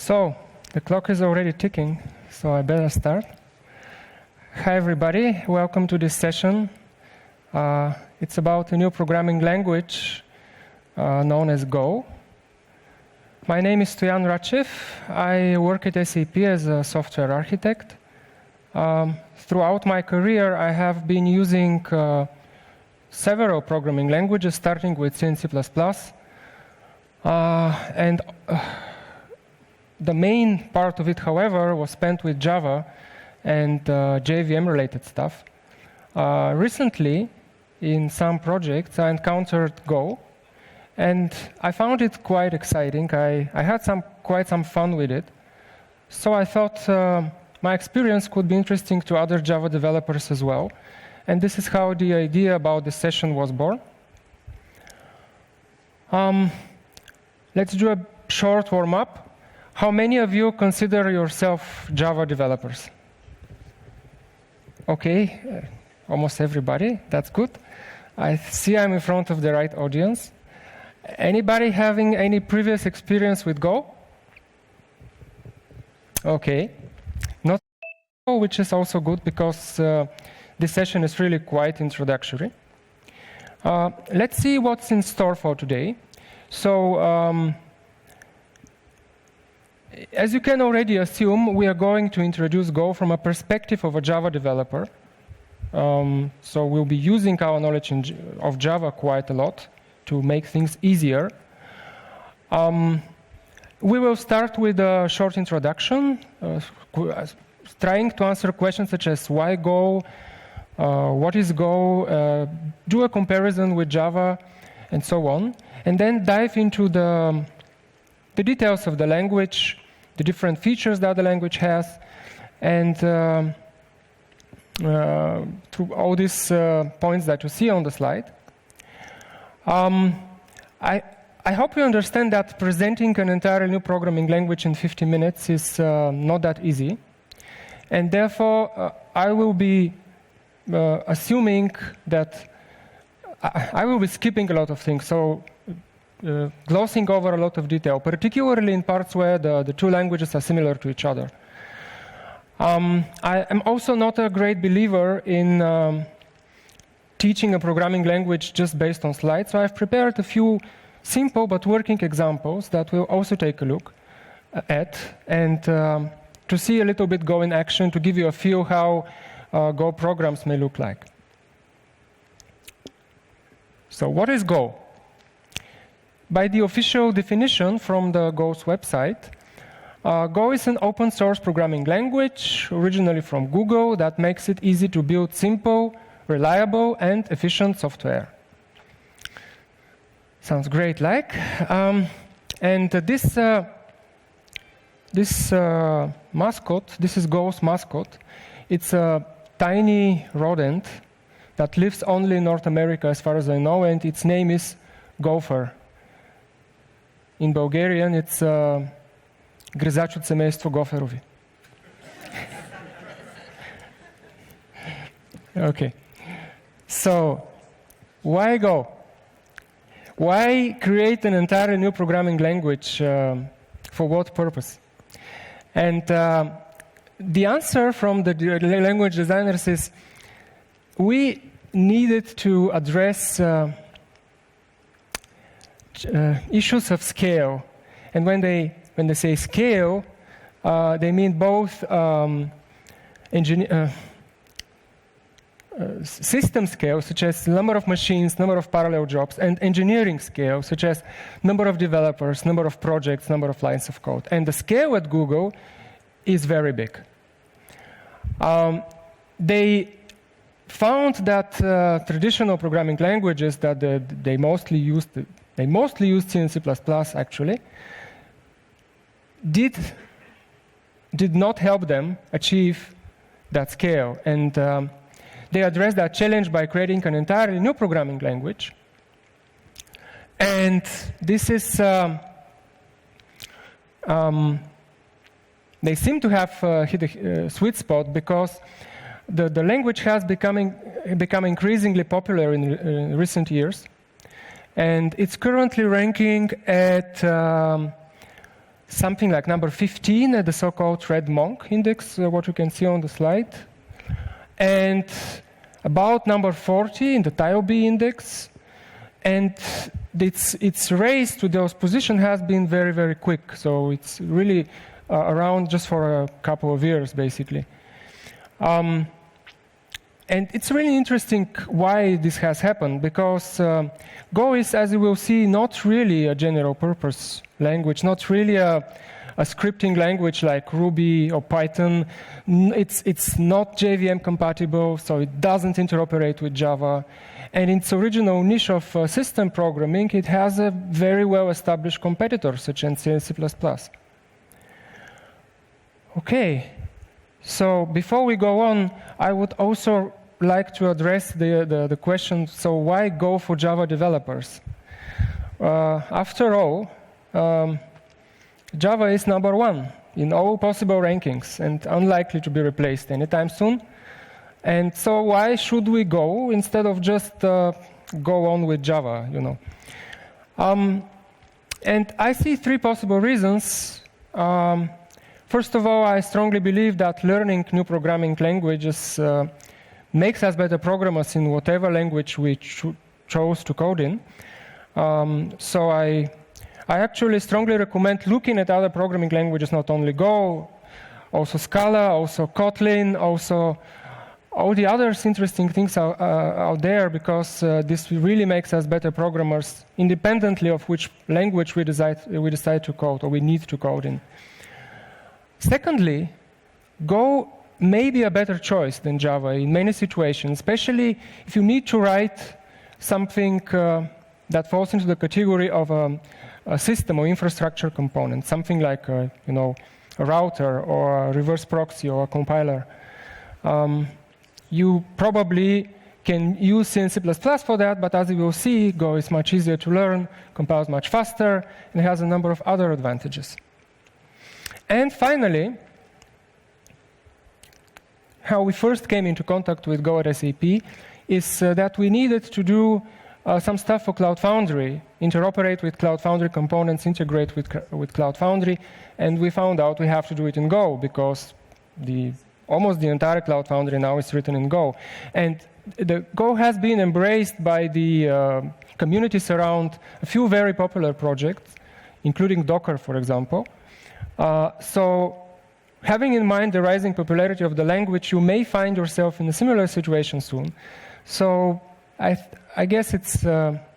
So, the clock is already ticking, so I better start. Hi everybody, welcome to this session. It's about a new programming language known as Go. My name is Stoyan Rachev. I work at SAP as a software architect. Throughout my career, I have been using several programming languages, starting with C and C++. The main part of it, however, was spent with Java and JVM-related stuff. Recently, in some projects, I encountered Go, and I found it quite exciting. I had quite some fun with it. So I thought my experience could be interesting to other Java developers as well. And this is how the idea about this session was born. Let's do a short warm-up. How many of you consider yourself Java developers? Okay, almost everybody. That's good. I see I'm in front of the right audience. Anybody having any previous experience with Go? Okay. Not Go, which is also good because this session is really quite introductory. Let's see what's in store for today. So, as you can already assume, we are going to introduce Go from a perspective of a Java developer. So we'll be using our knowledge of Java quite a lot to make things easier. We will start with a short introduction, trying to answer questions such as why Go, what is Go, do a comparison with Java, and so on. And then dive into the details of the language, the different features that the language has, and through all these points that you see on the slide. I hope you understand that presenting an entirely new programming language in 50 minutes is not that easy. And therefore, I will be assuming that I will be skipping a lot of things. So glossing over a lot of detail, particularly in parts where the two languages are similar to each other. I am also not a great believer in teaching a programming language just based on slides, so I've prepared a few simple but working examples that we'll also take a look at, and to see a little bit Go in action, to give you a feel how Go programs may look like. So what is Go? By the official definition from the Go's website, Go is an open source programming language, originally from Google, that makes it easy to build simple, reliable, and efficient software. Sounds great, like. And this mascot, this is Go's mascot. It's a tiny rodent that lives only in North America, as far as I know, and its name is Gopher. In Bulgarian, it's гризач от семейство гоферови. Okay. So, why Go? Why create an entirely new programming language? For what purpose? And the answer from the language designers is we needed to address issues of scale. And when they say scale, they mean both system scale, such as number of machines, number of parallel jobs, and engineering scale, such as number of developers, number of projects, number of lines of code. And the scale at Google is very big. They found that traditional programming languages that they mostly used C and C++ actually, did not help them achieve that scale. And they addressed that challenge by creating an entirely new programming language. And this is, they seem to have hit a sweet spot because the language has become increasingly popular in recent years. And it's currently ranking at something like number 15 at the so-called red monk index, what you can see on the slide, and about number 40 in the TIOB index. And its race to those positions has been very, very quick. So it's really around just for a couple of years, basically. And it's really interesting why this has happened, because Go is, as you will see, not really a general purpose language, not really a scripting language like Ruby or Python. It's not JVM compatible, so it doesn't interoperate with Java. And in its original niche of system programming, it has a very well-established competitor, such as C++. Okay, so before we go on, I would also like to address the question, so why Go for Java developers? After all, Java is number one in all possible rankings and unlikely to be replaced anytime soon. And so why should we Go instead of just go on with Java, you know? And I see three possible reasons. First of all, I strongly believe that learning new programming languages makes us better programmers in whatever language we chose to code in. So I actually strongly recommend looking at other programming languages, not only Go, also Scala, also Kotlin, also all the other interesting things out there, because this really makes us better programmers independently of which language we decide to code or we need to code in. Secondly, Go may be a better choice than Java in many situations, especially if you need to write something that falls into the category of a system or infrastructure component, something like a router or a reverse proxy or a compiler. You probably can use C and C++ for that, but as you will see, Go is much easier to learn, compiles much faster, and has a number of other advantages. And finally, how we first came into contact with Go at SAP is that we needed to do some stuff for Cloud Foundry, interoperate with Cloud Foundry components, integrate with Cloud Foundry, and we found out we have to do it in Go because almost the entire Cloud Foundry now is written in Go. And the Go has been embraced by the communities around a few very popular projects, including Docker, for example. So having in mind the rising popularity of the language, you may find yourself in a similar situation soon. So I guess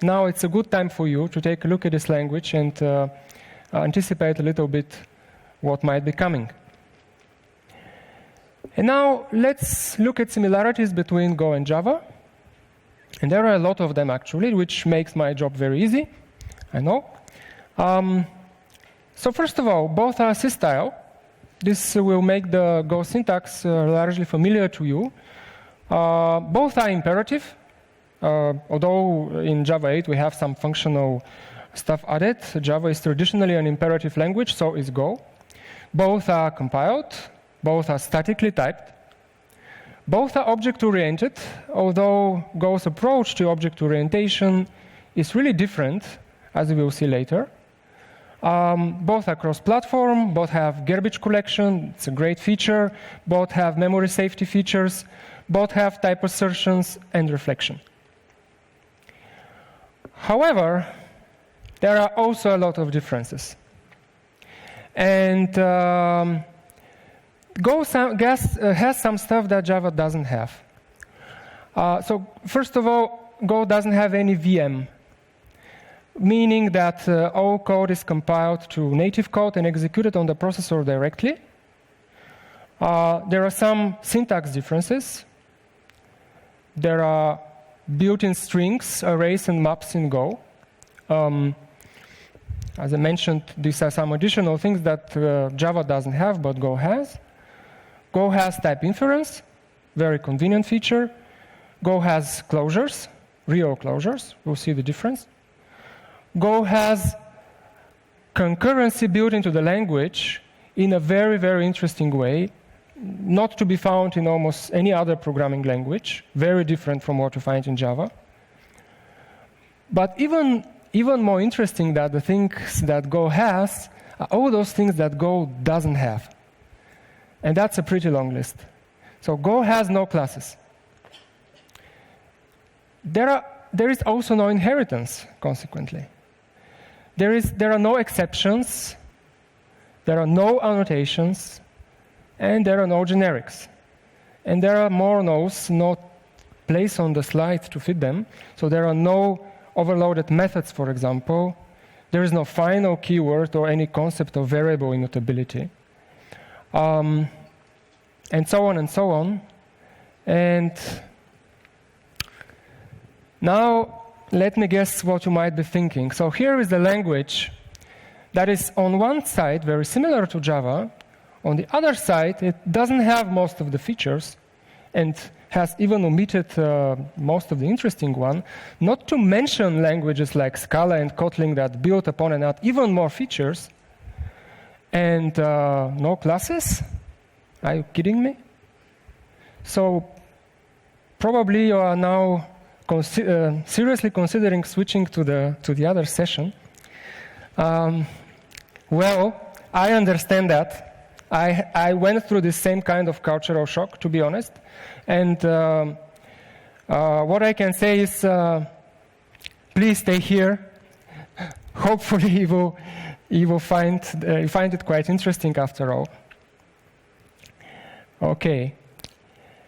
now it's a good time for you to take a look at this language and anticipate a little bit what might be coming. And now let's look at similarities between Go and Java. And there are a lot of them, actually, which makes my job very easy, I know. So first of all, both are sys-style. This will make the Go syntax largely familiar to you. Both are imperative, although in Java 8 we have some functional stuff added. Java is traditionally an imperative language, so is Go. Both are compiled. Both are statically typed. Both are object-oriented, although Go's approach to object orientation is really different, as we will see later. Both are cross-platform, both have garbage collection, it's a great feature, both have memory safety features, both have type assertions and reflection. However, there are also a lot of differences. And Go has some stuff that Java doesn't have. So first of all, Go doesn't have any VM, meaning that all code is compiled to native code and executed on the processor directly. There are some syntax differences. There are built-in strings, arrays, and maps in Go. As I mentioned, these are some additional things that Java doesn't have, but Go has. Go has type inference, very convenient feature. Go has closures, real closures. We'll see the difference. Go has concurrency built into the language in a very, very interesting way, not to be found in almost any other programming language, very different from what you find in Java. But even more interesting than the things that Go has all those things that Go doesn't have. And that's a pretty long list. So Go has no classes. There is also no inheritance, consequently. There are no exceptions, there are no annotations, and there are no generics. And there are more no's, no place on the slide to fit them. So there are no overloaded methods, for example. There is no final keyword or any concept of variable immutability. And so on and so on. And now let me guess what you might be thinking. So here is the language that is on one side very similar to Java. On the other side, it doesn't have most of the features and has even omitted most of the interesting one, not to mention languages like Scala and Kotlin that build upon and add even more features. And no classes? Are you kidding me? So probably you are now seriously considering switching to the other session. Well, I understand that. I went through the same kind of cultural shock, to be honest. And what I can say is, please stay here. Hopefully you will find it quite interesting after all. Okay.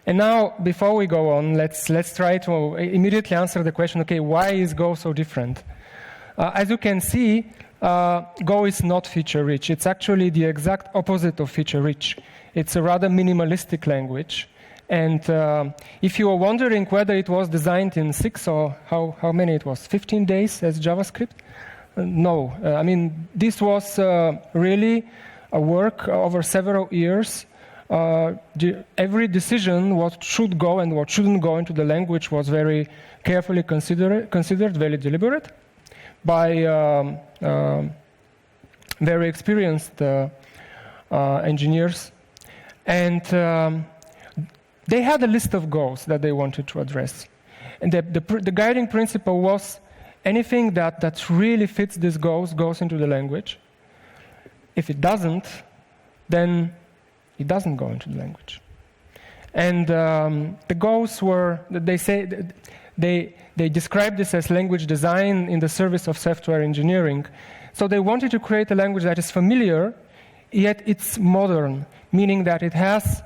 And now, before we go on, let's try to immediately answer the question, okay, why is Go so different? As you can see, Go is not feature-rich. It's actually the exact opposite of feature-rich. It's a rather minimalistic language. And if you are wondering whether it was designed in 6 or how many it was, 15 days as JavaScript? No. I mean, this was really a work over several years. Every decision, what should go and what shouldn't go into the language, was very carefully considered, very deliberate by very experienced engineers. And they had a list of goals that they wanted to address. And the guiding principle was anything that really fits these goals goes into the language. If it doesn't, then it doesn't go into the language. And the goals were, they described this as language design in the service of software engineering. So they wanted to create a language that is familiar, yet it's modern, meaning that it has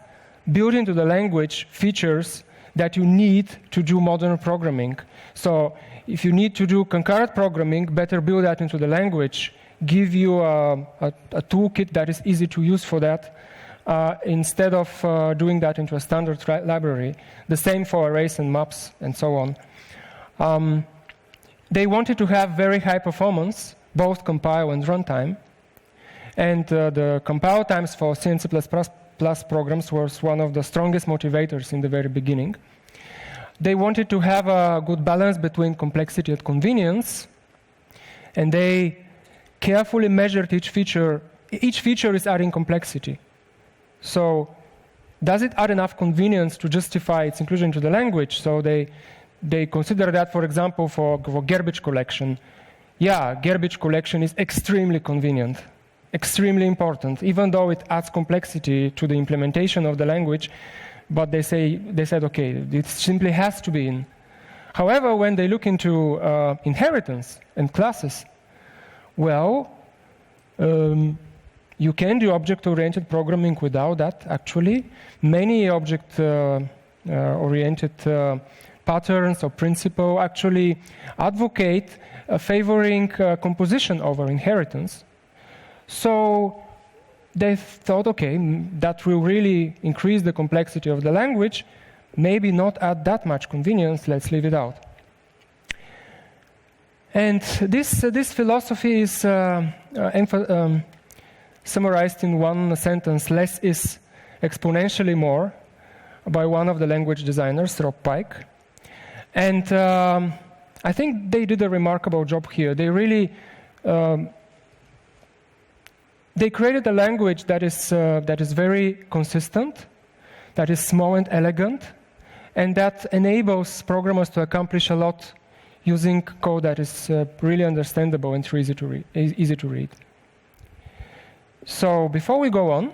built into the language features that you need to do modern programming. So if you need to do concurrent programming, better build that into the language, give you a toolkit that is easy to use for that, instead of doing that into a standard library. The same for arrays and maps and so on. They wanted to have very high performance, both compile and runtime. And the compile times for C and C++ programs was one of the strongest motivators in the very beginning. They wanted to have a good balance between complexity and convenience. And they carefully measured each feature. Each feature is adding complexity. So does it add enough convenience to justify its inclusion into the language? So they consider that, for example, for garbage collection. Yeah, garbage collection is extremely convenient, extremely important, even though it adds complexity to the implementation of the language. But they said, okay, it simply has to be in. However, when they look into inheritance and classes, well, you can do object-oriented programming without that, actually. Many object-oriented patterns or principles actually advocate favoring composition over inheritance. So they thought, okay, that will really increase the complexity of the language, maybe not add that much convenience, let's leave it out. And this philosophy is summarized in one sentence: less is exponentially more, by one of the language designers, Rob Pike. And I think they did a remarkable job here. They really they created a language that is very consistent, that is small and elegant, and that enables programmers to accomplish a lot using code that is really understandable and easy to read. So before we go on,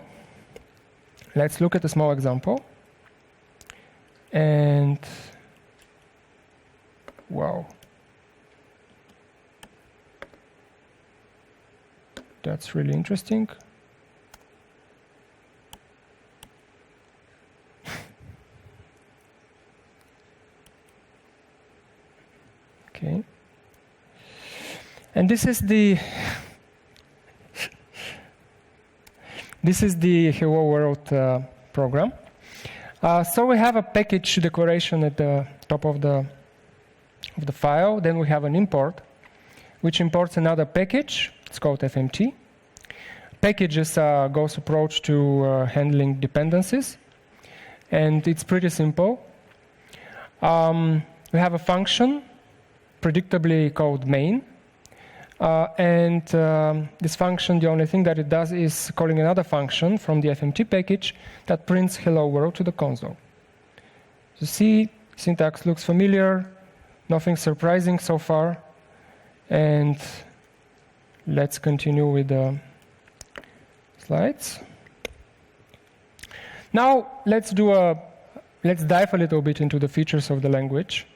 let's look at a small example. And wow. That's really interesting. Okay. And this is the Hello World program. So we have a package declaration at the top of the file. Then we have an import, which imports another package. It's called FMT. Package is a Go's approach to handling dependencies, and it's pretty simple. We have a function, predictably called main, and this function, the only thing that it does is calling another function from the FMT package that prints hello world to the console. You see, syntax looks familiar, nothing surprising so far, and let's continue with the slides. Now let's dive a little bit into the features of the language.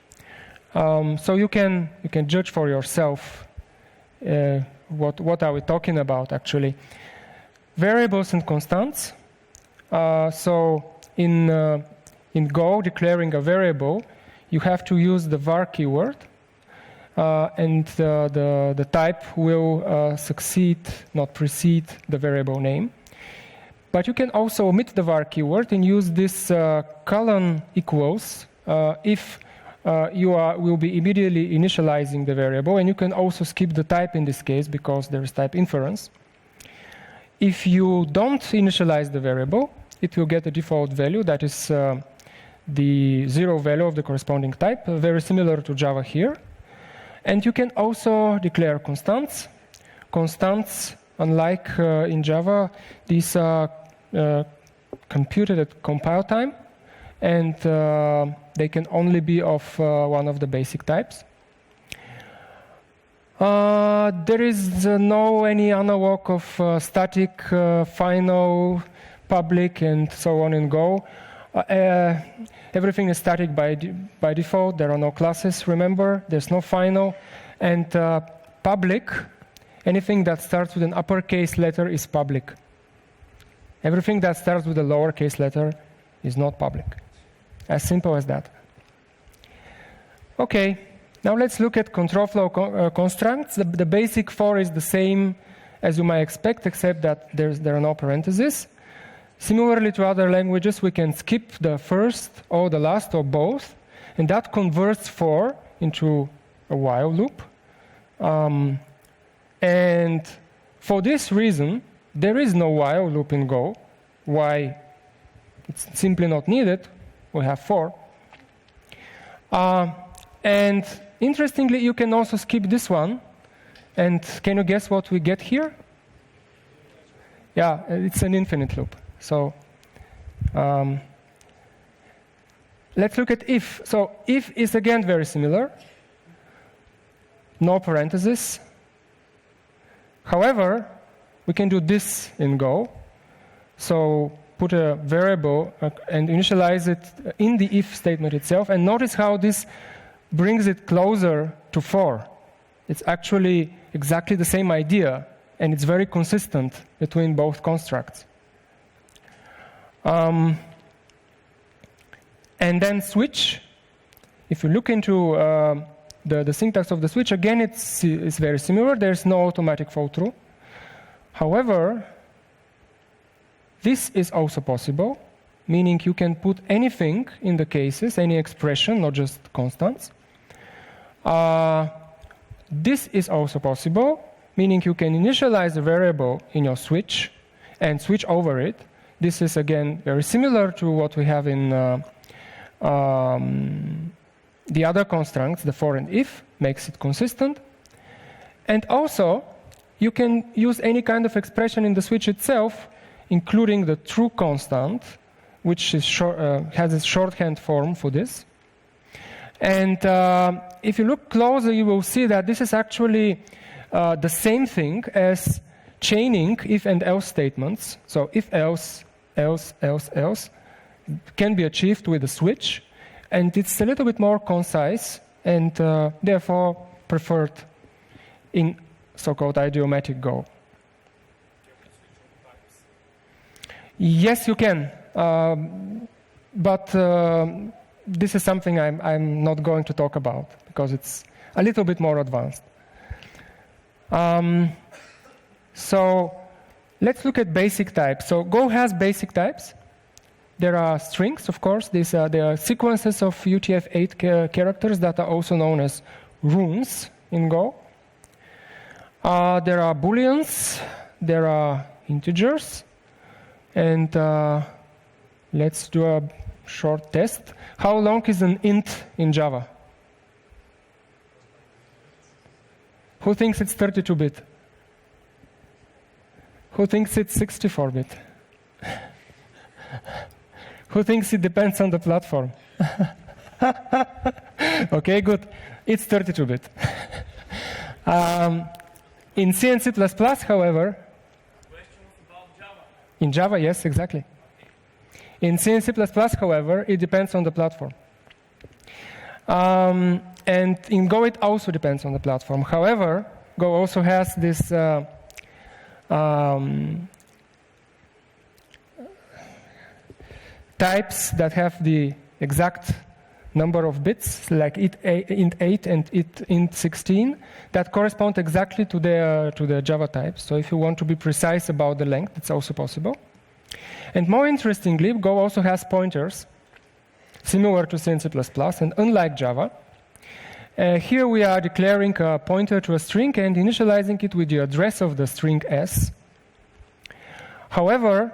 So you can judge for yourself what are we talking about actually. Variables and constants. So in Go, declaring a variable, you have to use the var keyword, and the type will succeed, not precede, the variable name. But you can also omit the var keyword and use this colon equals if you will be immediately initializing the variable, and you can also skip the type in this case because there is type inference. If you don't initialize the variable, it will get a default value that is the 0 value of the corresponding type, very similar to Java here. And you can also declare constants. Constants, unlike in Java, these are computed at compile time, and they can only be of one of the basic types. There is no any analog of static, final, public, and so on in Go. Everything is static by default. There are no classes, remember. There's no final. And public, anything that starts with an uppercase letter is public. Everything that starts with a lowercase letter is not public. As simple as that. Okay, now let's look at control flow constructs. The basic for is the same as you might expect, except that there are no parentheses. Similarly to other languages, we can skip the first or the last or both, and that converts for into a while loop. And for this reason, there is no while loop in Go. Why? It's simply not needed. We have for. And interestingly, you can also skip this one. And can you guess what we get here? Yeah, it's an infinite loop. So let's look at if. So if is again very similar. No parentheses. However, we can do this in Go. So put a variable and initialize it in the if statement itself. And notice how this brings it closer to for. It's actually exactly the same idea, and it's very consistent between both constructs. And then switch. If you look into the syntax of the switch, again, it's very similar. There's no automatic fall through. However, this is also possible, meaning you can put anything in the cases, any expression, not just constants. This is also possible, meaning you can initialize a variable in your switch and switch over it. This is, again, very similar to what we have in the other constructs, the for and if, makes it consistent. And also, you can use any kind of expression in the switch itself, including the true constant, which is has a shorthand form for this. And if you look closer, you will see that this is actually the same thing as chaining if and else statements, so if else, else, else, else, can be achieved with a switch, and it's a little bit more concise and therefore preferred in so-called idiomatic Go. Yes, you can, but this is something I'm not going to talk about because it's a little bit more advanced. So let's look at basic types. So Go has basic types. There are strings, of course. There are sequences of UTF-8 characters that are also known as runes in Go. There are booleans. There are integers. And let's do a short test. How long is an int in Java? Who thinks it's 32-bit? Who thinks it's 64-bit? Who thinks it depends on the platform? Okay, good. It's 32-bit. In C and C++, however, in Java, yes, exactly. In C and C++, however, it depends on the platform. And in Go, it also depends on the platform. However, Go also has this types that have the exact number of bits, like int 8 and int 16, that correspond exactly to the Java types. So if you want to be precise about the length, it's also possible. And more interestingly, Go also has pointers, similar to C and C++, and unlike Java, here we are declaring a pointer to a string and initializing it with the address of the string s. However,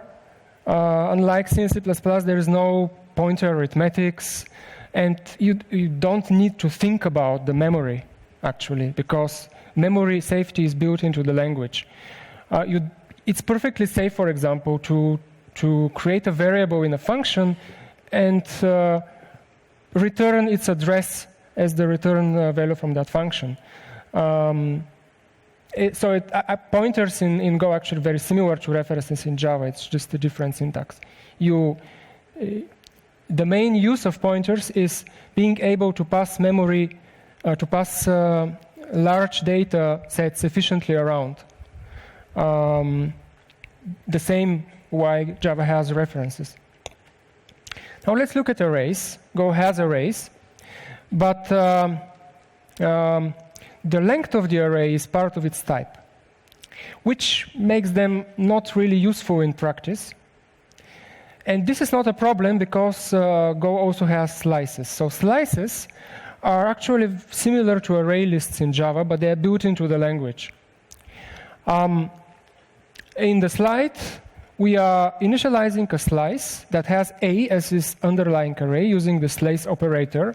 unlike C and C++, there is no pointer arithmetics, and you don't need to think about the memory, actually, because memory safety is built into the language. It's perfectly safe, for example, to create a variable in a function and return its address as the return value from that function. Pointers in Go are actually very similar to references in Java. It's just a different syntax. The main use of pointers is being able to pass memory, to pass large data sets efficiently around. The same why Java has references. Now let's look at arrays. Go has arrays, but the length of the array is part of its type, which makes them not really useful in practice. And this is not a problem because Go also has slices. So slices are actually similar to array lists in Java, but they are built into the language. In the slide, we are initializing a slice that has A as its underlying array using the slice operator,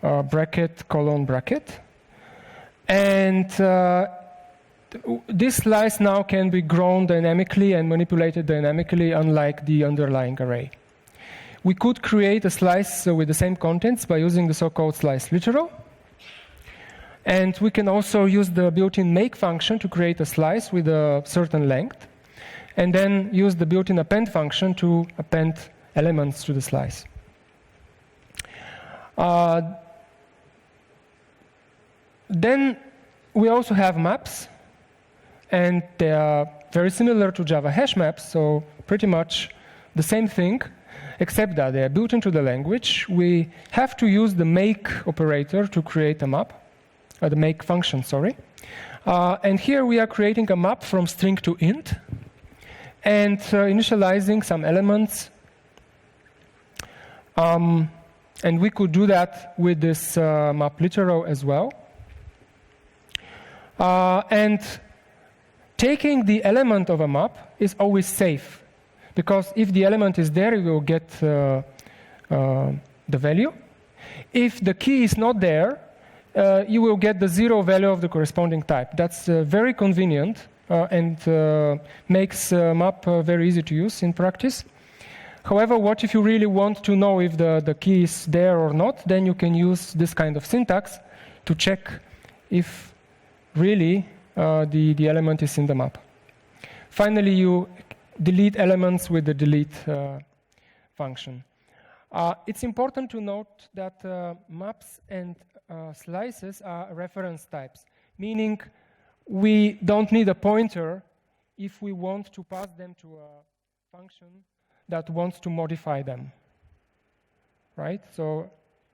bracket, colon, bracket. And this slice now can be grown dynamically and manipulated dynamically, unlike the underlying array. We could create a slice with the same contents by using the so-called slice literal. And we can also use the built-in make function to create a slice with a certain length, and then use the built-in append function to append elements to the slice. Then we also have maps, and they are very similar to Java hash maps, so pretty much the same thing, except that they are built into the language. We have to use the make operator to create a map, the make function, sorry. And here we are creating a map from string to int, and initializing some elements. And we could do that with this map literal as well. And taking the element of a map is always safe, because if the element is there, you will get the value. If the key is not there, you will get the 0 value of the corresponding type. That's very convenient and makes map very easy to use in practice. However, what if you really want to know if the key is there or not? Then you can use this kind of syntax to check if really the element is in the map. finally, you delete elements with the delete function. It's important to note that maps and slices are reference types, meaning we don't need a pointer if we want to pass them to a function that wants to modify them, right? So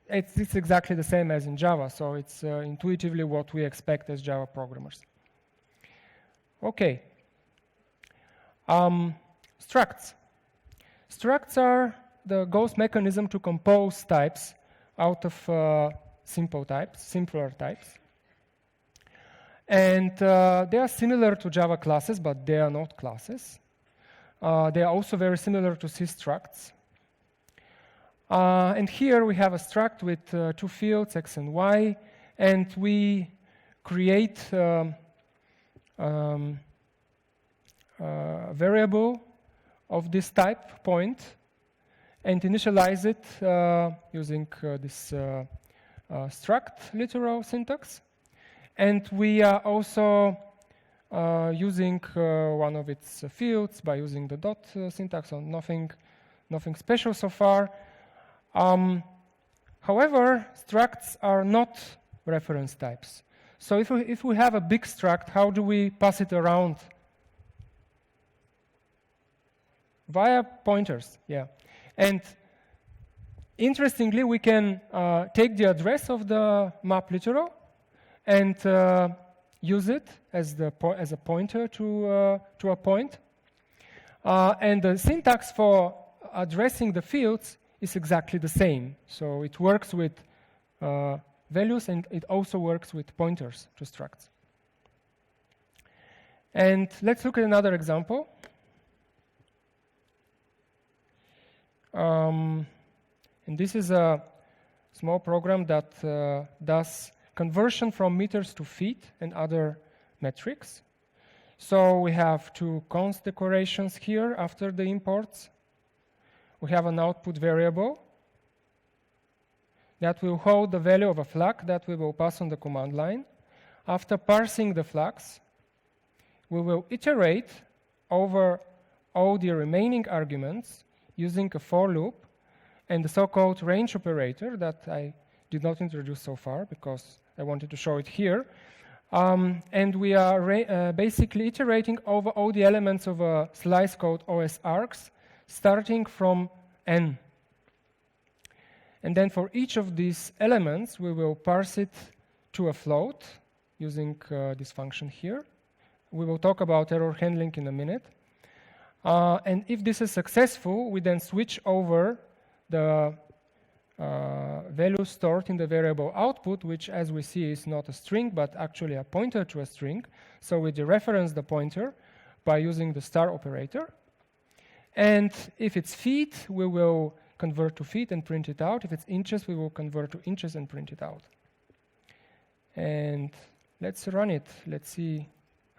it's exactly the same as in Java, so it's intuitively what we expect as Java programmers. Okay. Structs. Structs are the Go's mechanism to compose types out of simpler types. And they are similar to Java classes, but they are not classes. They are also very similar to C structs. And here we have a struct with two fields, x and y, and we create a variable of this type, point, and initialize it using this struct literal syntax. And we are also using one of its fields by using the dot syntax, so nothing special so far. However, structs are not reference types. So if we have a big struct, how do we pass it around? Via pointers, yeah. And interestingly, we can take the address of the map literal and use it as a pointer to a point. And the syntax for addressing the fields is exactly the same. So it works with values, and it also works with pointers to structs. And let's look at another example. And this is a small program that does conversion from meters to feet and other metrics. So we have two const decorations here after the imports. We have an output variable that will hold the value of a flag that we will pass on the command line. After parsing the flags, we will iterate over all the remaining arguments using a for loop and the so-called range operator that I did not introduce so far because I wanted to show it here. And we are basically iterating over all the elements of a slice called OS_args, starting from n. And then for each of these elements, we will parse it to a float using this function here. We will talk about error handling in a minute. And if this is successful, we then switch over the value stored in the variable output, which, as we see, is not a string, but actually a pointer to a string. So we dereference the pointer by using the star operator. And if it's feet, we will convert to feet and print it out. If it's inches, we will convert to inches and print it out. And let's run it. Let's see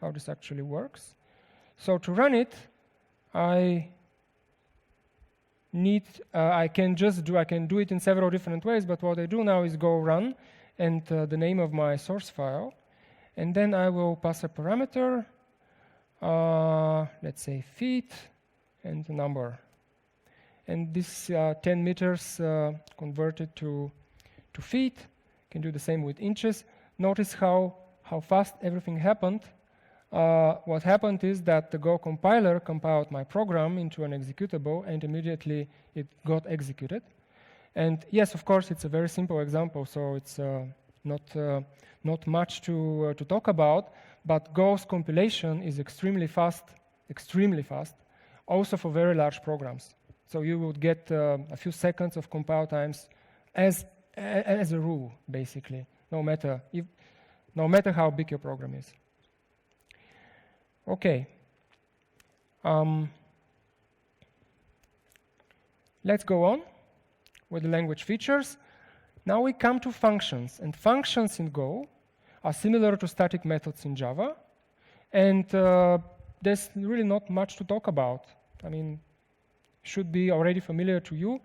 how this actually works. So to run it, I can do it in several different ways, but what I do now is go run and the name of my source file, and then I will pass a parameter, let's say feet, and a number. And this 10 meters converted to feet. Can do the same with inches. Notice how fast everything happened. What happened is that the Go compiler compiled my program into an executable, and immediately it got executed. And yes, of course, it's a very simple example, so it's not much to talk about. But Go's compilation is extremely fast, also for very large programs. So you would get a few seconds of compile times as a rule, basically, no matter how big your program is. Okay. Let's go on with the language features. Now we come to functions, and functions in Go are similar to static methods in Java, and there's really not much to talk about. I mean, should be already familiar to you,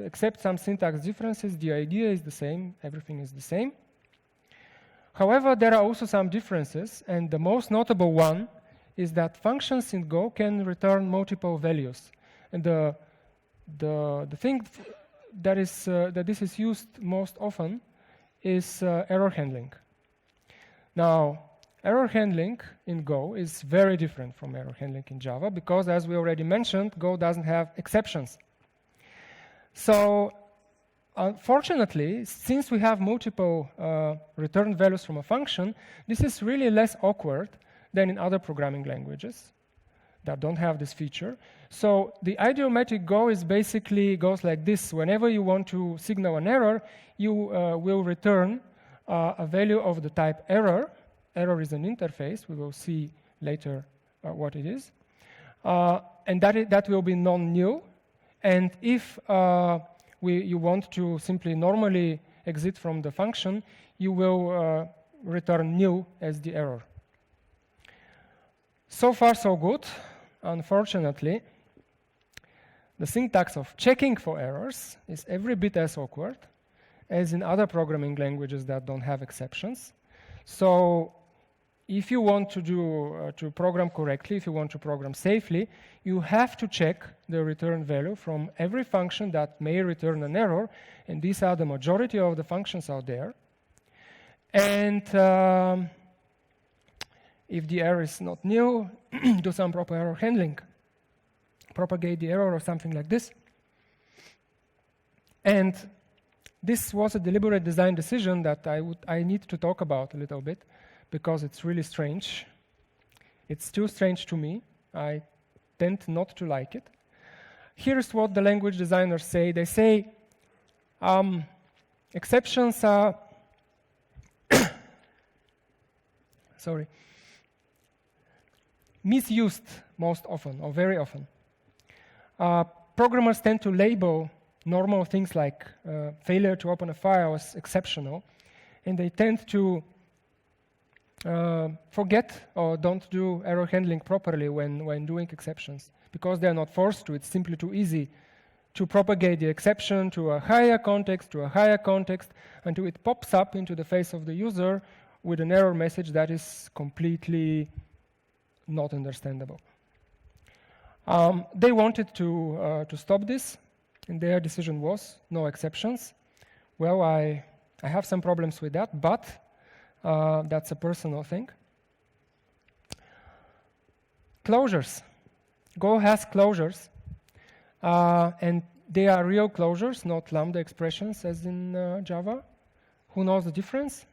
except some syntax differences. The idea is the same, everything is the same. However, there are also some differences, and the most notable one is that functions in Go can return multiple values. And the thing that this is used most often is error handling. Now, error handling in Go is very different from error handling in Java because, as we already mentioned, Go doesn't have exceptions. So, unfortunately, since we have multiple return values from a function, this is really less awkward than in other programming languages that don't have this feature. So the idiomatic Go is basically goes like this. Whenever you want to signal an error, you will return a value of the type error. Error is an interface. We will see later what it is. And that will be non-null. And if you want to simply normally exit from the function, you will return null as the error. So far, so good. Unfortunately, the syntax of checking for errors is every bit as awkward as in other programming languages that don't have exceptions. So if you want to program correctly, if you want to program safely, you have to check the return value from every function that may return an error, and these are the majority of the functions out there. And if the error is not new, do some proper error handling. Propagate the error or something like this. And this was a deliberate design decision that I need to talk about a little bit because it's really strange. It's too strange to me. I tend not to like it. Here's what the language designers say. They say exceptions are misused most often, or very often. Programmers tend to label normal things like failure to open a file as exceptional, and they tend to forget or don't do error handling properly when doing exceptions, because they're not forced to. It's simply too easy to propagate the exception to a higher context, until it pops up into the face of the user with an error message that is completely not understandable. They wanted to stop this, and their decision was no exceptions. Well, I have some problems with that, but that's a personal thing. Closures. Go has closures, and they are real closures, not lambda expressions as in Java. Who knows the difference?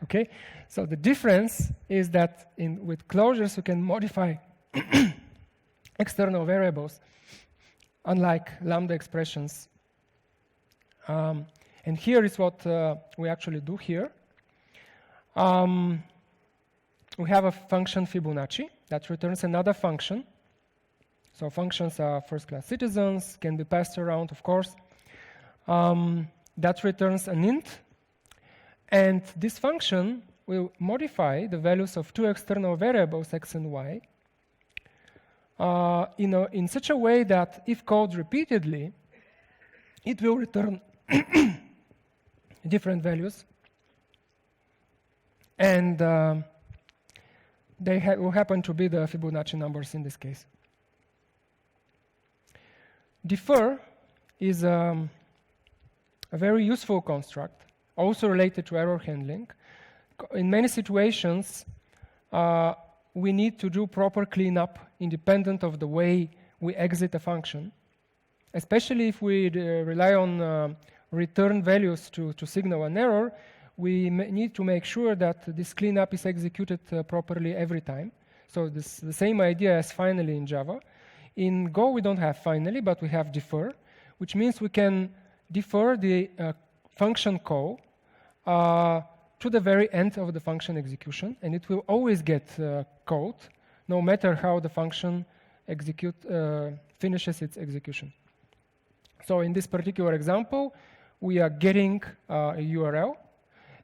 Okay, so the difference is that with closures you can modify external variables, unlike lambda expressions. And here is what we actually do here. We have a function Fibonacci that returns another function. So functions are first-class citizens, can be passed around, of course. That returns an int. And this function will modify the values of two external variables, x and y, in such a way that if called repeatedly, it will return different values. And they will happen to be the Fibonacci numbers in this case. Defer is a very useful construct, also related to error handling. In many situations, we need to do proper cleanup independent of the way we exit a function, especially if we rely on return values to signal an error. We need to make sure that this cleanup is executed properly every time. So the same idea as finally in Java. In Go, we don't have finally, but we have defer, which means we can defer the function call to the very end of the function execution, and it will always get called, no matter how the function finishes its execution. So in this particular example, we are getting a URL,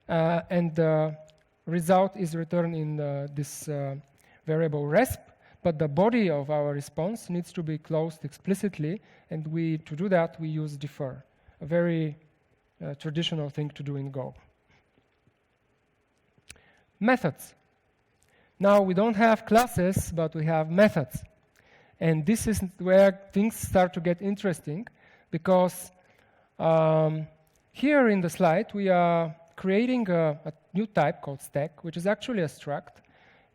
and the result is returned in this variable resp, but the body of our response needs to be closed explicitly, and to do that, we use defer, a very traditional thing to do in Go. Methods. Now we don't have classes, but we have methods. And this is where things start to get interesting, because here in the slide we are creating a new type called stack, which is actually a struct.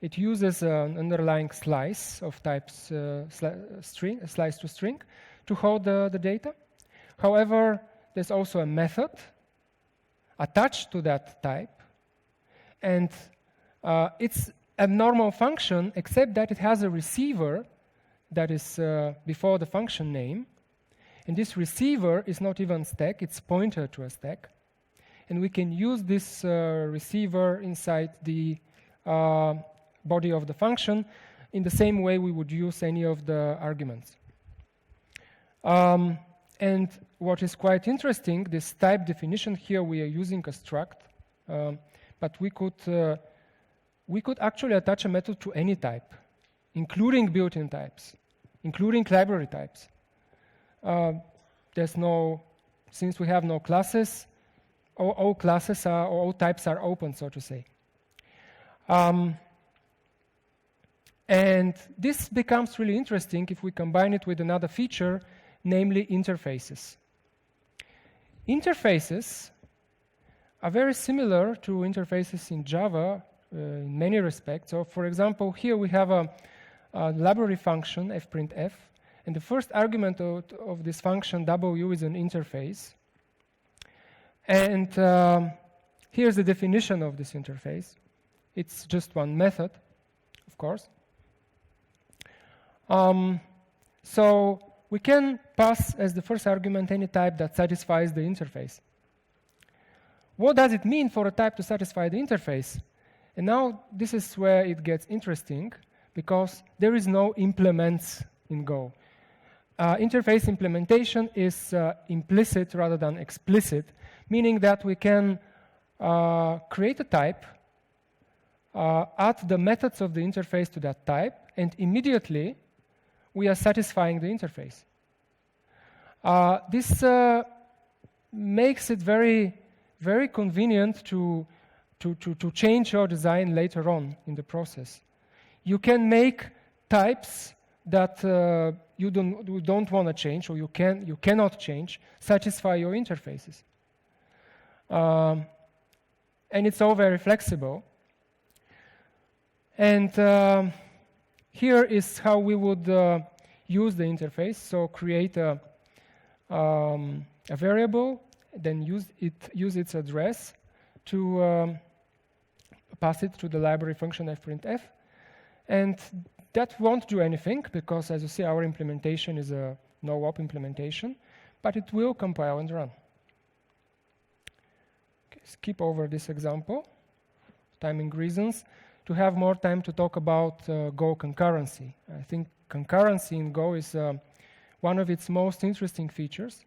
It uses an underlying slice of types slice to string to hold the data. However, there's also a method attached to that type, and it's a normal function, except that it has a receiver that is before the function name. And this receiver is not even stack, it's pointer to a stack. And we can use this receiver inside the body of the function in the same way we would use any of the arguments. And what is quite interesting, this type definition here, we are using a struct, but we could actually attach a method to any type, including built-in types, including library types. Since we have no classes, all classes are, or all types are open, so to say. And this becomes really interesting if we combine it with another feature, namely interfaces. Interfaces are very similar to interfaces in Java in many respects. So, for example, here we have a library function, fprintf, and the first argument of this function, w, is an interface. And here's the definition of this interface. It's just one method, of course. So we can pass as the first argument any type that satisfies the interface. What does it mean for a type to satisfy the interface? And now this is where it gets interesting, because there is no implements in Go. Interface implementation is implicit rather than explicit, meaning that we can create a type, add the methods of the interface to that type, and immediately we are satisfying the interface. This makes it very, very convenient to change your design later on in the process. You can make types that you don't want to change, or you cannot change, satisfy your interfaces. And it's all very flexible. And here is how we would use the interface. So create a variable, then use its address to pass it to the library function fprintf. And that won't do anything, because as you see, our implementation is a no-op implementation, but it will compile and run. Okay, skip over this example, timing reasons, to have more time to talk about Go concurrency. I think concurrency in Go is one of its most interesting features,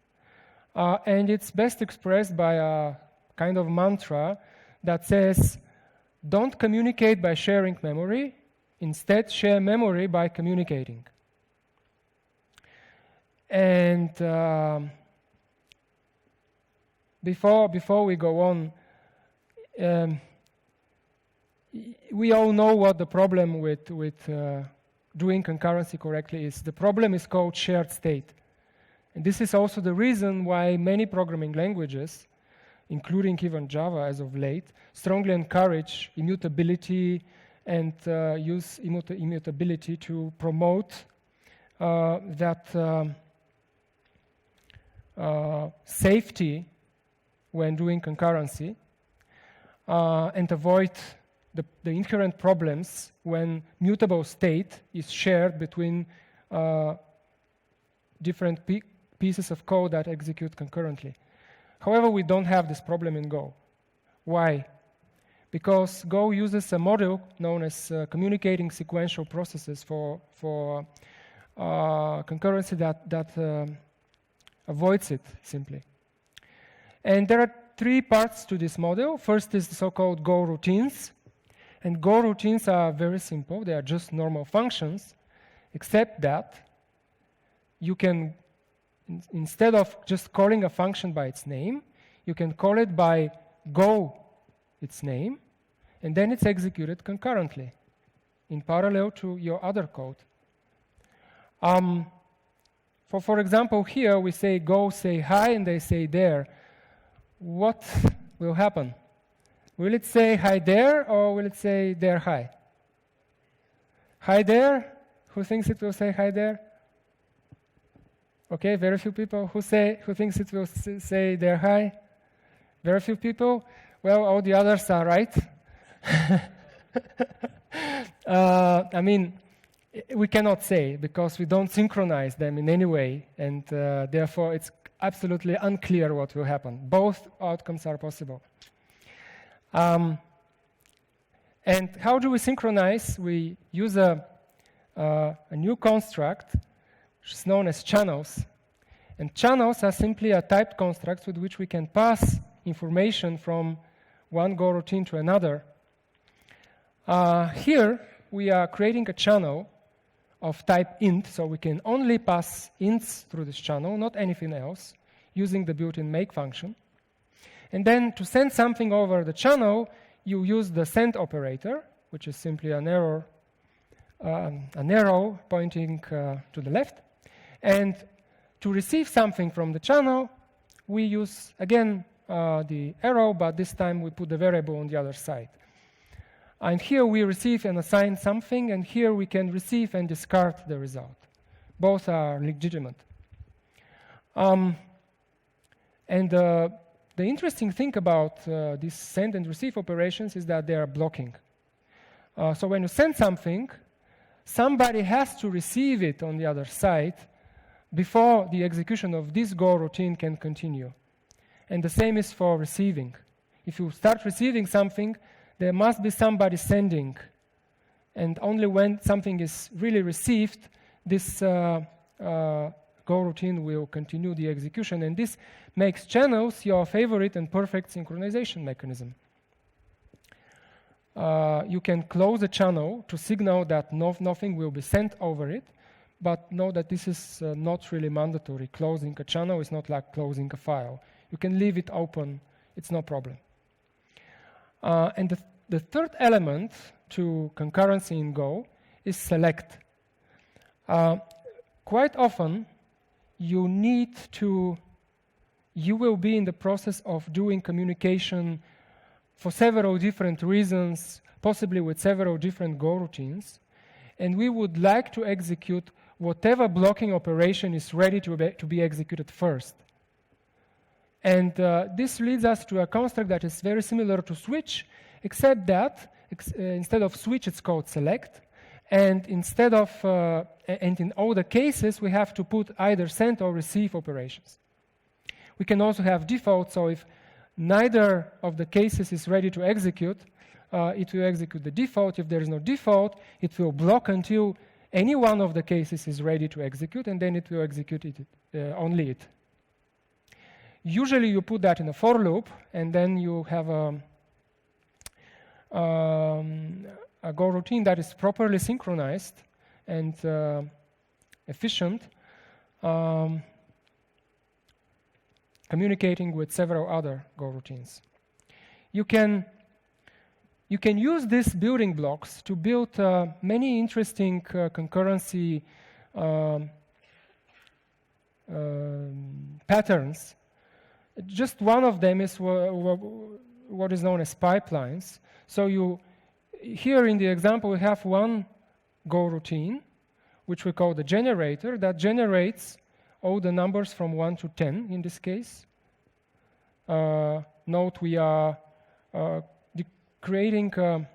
and it's best expressed by a kind of mantra that says, don't communicate by sharing memory, instead share memory by communicating. And before we go on, we all know what the problem with doing concurrency correctly is. The problem is called shared state. And this is also the reason why many programming languages, including even Java as of late, strongly encourage immutability and use immutability to promote that safety when doing concurrency and avoid the inherent problems when mutable state is shared between different pieces of code that execute concurrently. However, we don't have this problem in Go. Why? Because Go uses a model known as communicating sequential processes for concurrency that avoids it, simply. And there are three parts to this model. First is the so-called Go routines. And Go routines are very simple. They are just normal functions, except that you can, instead of just calling a function by its name, you can call it by Go its name, and then it's executed concurrently. in parallel to your other code. For example, here we say go say hi, and they say there. What will happen? Will it say hi there, or will it say there hi? Hi there? Who thinks it will say hi there? Okay, very few people. Who thinks it will say there hi? Very few people. Well, all the others are right. I mean, we cannot say because we don't synchronize them in any way, and therefore it's absolutely unclear what will happen. Both outcomes are possible. And how do we synchronize? We use a new construct, which is known as channels. And channels are simply a typed construct with which we can pass information from one Go routine to another. Here, we are creating a channel of type int, so we can only pass ints through this channel, not anything else, using the built-in make function. And then to send something over the channel, you use the send operator, which is simply an arrow pointing to the left. And to receive something from the channel, we use, again, the arrow, but this time we put the variable on the other side. And here we receive and assign something, and here we can receive and discard the result. Both are legitimate. And the interesting thing about these send and receive operations is that they are blocking. So when you send something, somebody has to receive it on the other side before the execution of this Go routine can continue. And the same is for receiving. If you start receiving something, there must be somebody sending. And only when something is really received, this Go routine will continue the execution. And this makes channels your favorite and perfect synchronization mechanism. You can close a channel to signal that nothing will be sent over it, but know that this is not really mandatory. Closing a channel is not like closing a file. You can leave it open. It's no problem. And the third element to concurrency in Go is select. Quite often, you will be in the process of doing communication for several different reasons, possibly with several different Go routines, and we would like to execute whatever blocking operation is ready to be executed first. And this leads us to a construct that is very similar to switch, except that instead of switch, it's called select. And instead of, and in all the cases, we have to put either send or receive operations. We can also have default, so if neither of the cases is ready to execute, it will execute the default. If there is no default, it will block until any one of the cases is ready to execute, and then it will execute it, only it. Usually you put that in a for loop, and then you have a Go routine that is properly synchronized and efficient, communicating with several other Go routines. You can use these building blocks to build many interesting concurrency patterns. Just one of them is what is known as pipelines. So here in the example, we have one Go routine, which we call the generator, that generates all the numbers from 1 to 10 in this case. Note we are creating a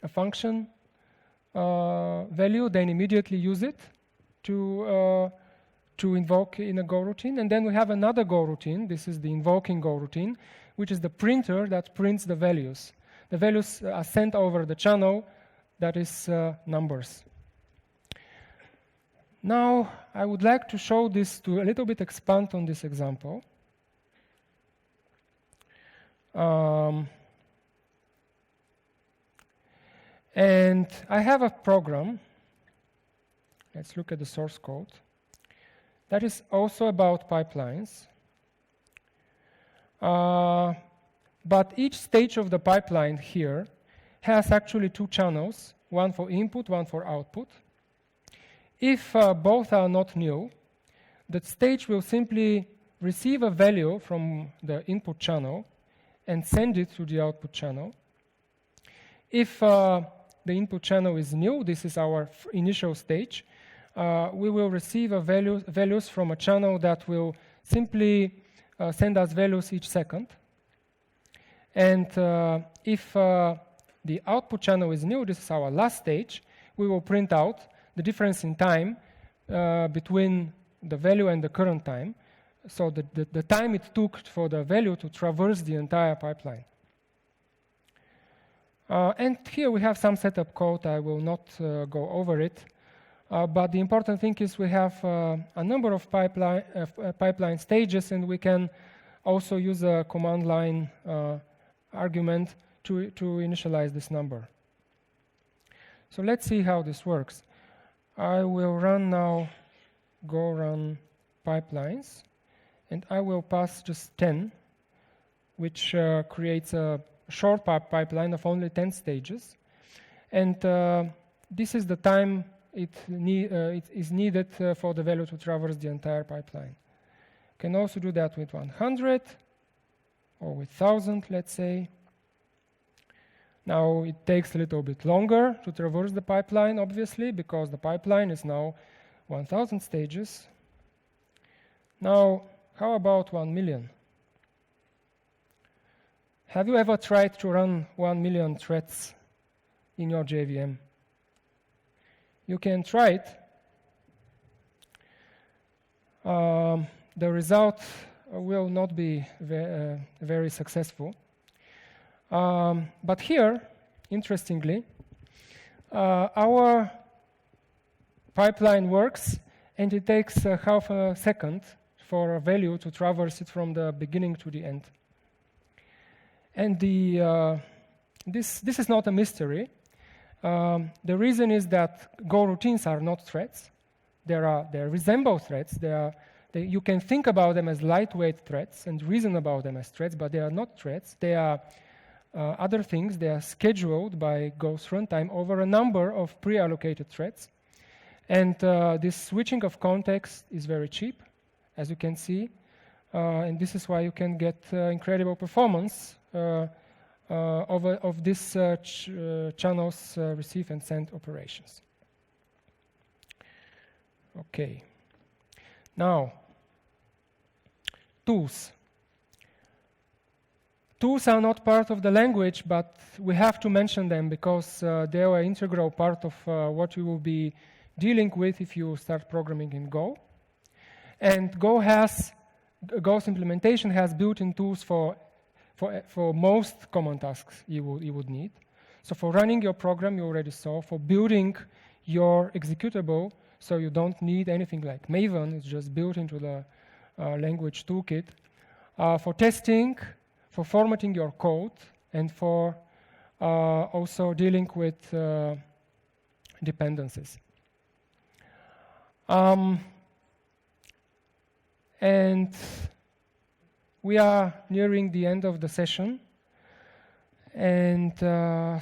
function value, then immediately use it to invoke in a Go routine. And then we have another Go routine. This is the invoking Go routine, which is the printer that prints the values. The values are sent over the channel, that is numbers. Now, I would like to show this, to a little bit expand on this example. And I have a program. Let's look at the source code. That is also about pipelines. But each stage of the pipeline here has actually two channels, one for input, one for output. If both are not new, the stage will simply receive a value from the input channel and send it to the output channel. If the input channel is new, this is our initial stage, we will receive values from a channel that will simply send us values each second. And if the output channel is new, this is our last stage, we will print out the difference in time between the value and the current time. So the time it took for the value to traverse the entire pipeline. And here we have some setup code. I will not go over it. But the important thing is we have a number of pipeline stages, and we can also use a command line argument to initialize this number. So let's see how this works. I will run now go run pipelines, and I will pass just 10, which creates a short pipeline of only 10 stages. And this is the time it is needed for the value to traverse the entire pipeline. Can also do that with 100 or with 1,000, let's say. Now it takes a little bit longer to traverse the pipeline, obviously, because the pipeline is now 1,000 stages. Now, how about 1 million? Have you ever tried to run 1 million threads in your JVM? You can try it. The result will not be very successful. But here, interestingly, our pipeline works, and it takes half a second for a value to traverse it from the beginning to the end. And this is not a mystery. The reason is that Go routines are not threads. They resemble threads. You can think about them as lightweight threads and reason about them as threads, but they are not threads. They are other things. They are scheduled by Go's runtime over a number of pre-allocated threads. And this switching of context is very cheap, as you can see. And this is why you can get incredible performance of this channel's receive and send operations. Okay. Now, tools. Tools are not part of the language, but we have to mention them because they are an integral part of what you will be dealing with if you start programming in Go. And Go's implementation has built-in tools for most common tasks you would need. So for running your program, you already saw. For building your executable, so you don't need anything like Maven. It's just built into the language toolkit. For testing, for formatting your code, and for also dealing with dependencies. And we are nearing the end of the session. And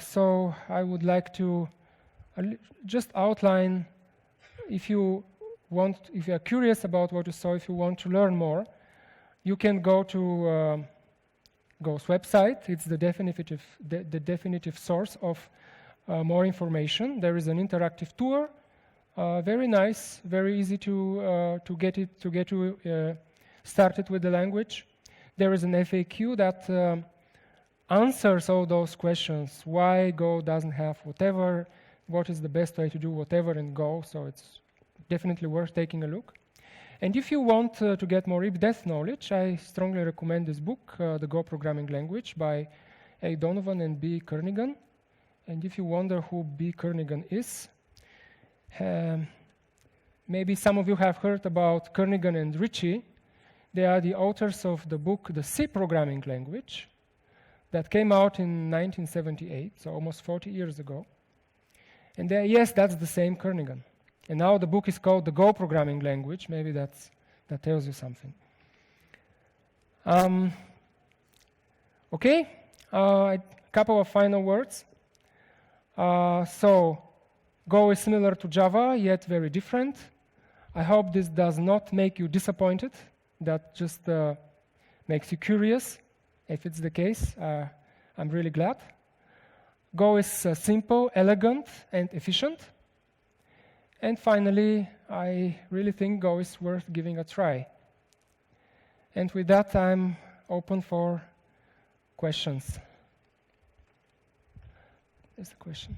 so I would like to just outline, if you are curious about what you saw, if you want to learn more, you can go to Go's website. It's the definitive source of more information. There is an interactive tour. Very nice, very easy to get started with the language. There is an FAQ that answers all those questions. Why Go doesn't have whatever? What is the best way to do whatever in Go? So it's definitely worth taking a look. And if you want to get more in-depth knowledge, I strongly recommend this book, The Go Programming Language, by A. Donovan and B. Kernighan. And if you wonder who B. Kernighan is, maybe some of you have heard about Kernighan and Ritchie. They are the authors of the book, The C Programming Language, that came out in 1978, so almost 40 years ago. And yes, that's the same Kernighan. And now the book is called The Go Programming Language. Maybe that tells you something. Okay, a couple of final words. So Go is similar to Java, yet very different. I hope this does not make you disappointed. That just makes you curious. If it's the case, I'm really glad. Go is simple, elegant, and efficient. And finally, I really think Go is worth giving a try. And with that, I'm open for questions. There's a question.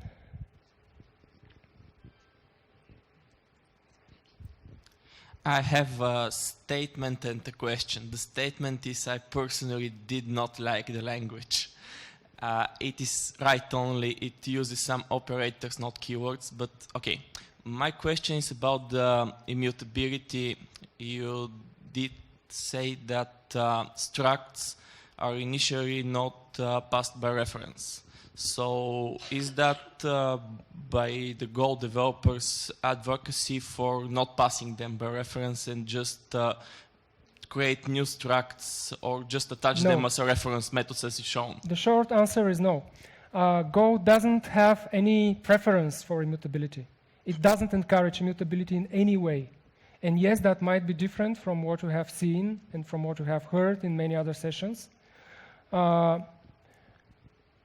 I have a statement and a question. The statement is I personally did not like the language. It is right only, it uses some operators, not keywords, but okay. My question is about the immutability. You did say that structs are initially not passed by reference. So is that by the Go developers' advocacy for not passing them by reference and just create new structs or just attach them as a reference methods as is shown? The short answer is no. Go doesn't have any preference for immutability. It doesn't encourage immutability in any way. And yes, that might be different from what you have seen and from what you have heard in many other sessions.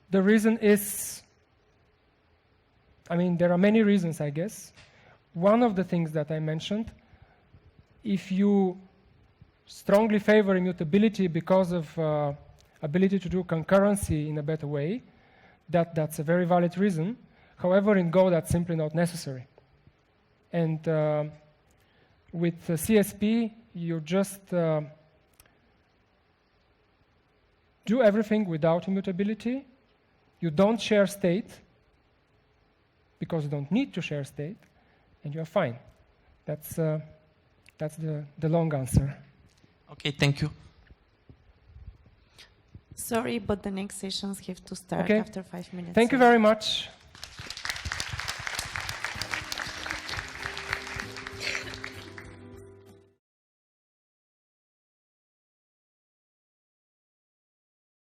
The reason is, there are many reasons, I guess. One of the things that I mentioned, if you strongly favor immutability because of ability to do concurrency in a better way, that's a very valid reason. However, in Go, that's simply not necessary. And with CSP, you just do everything without immutability. You don't share state because you don't need to share state, and you're fine. That's the long answer. Okay, thank you. Sorry, but the next sessions have to start after 5 minutes. Thank you very much.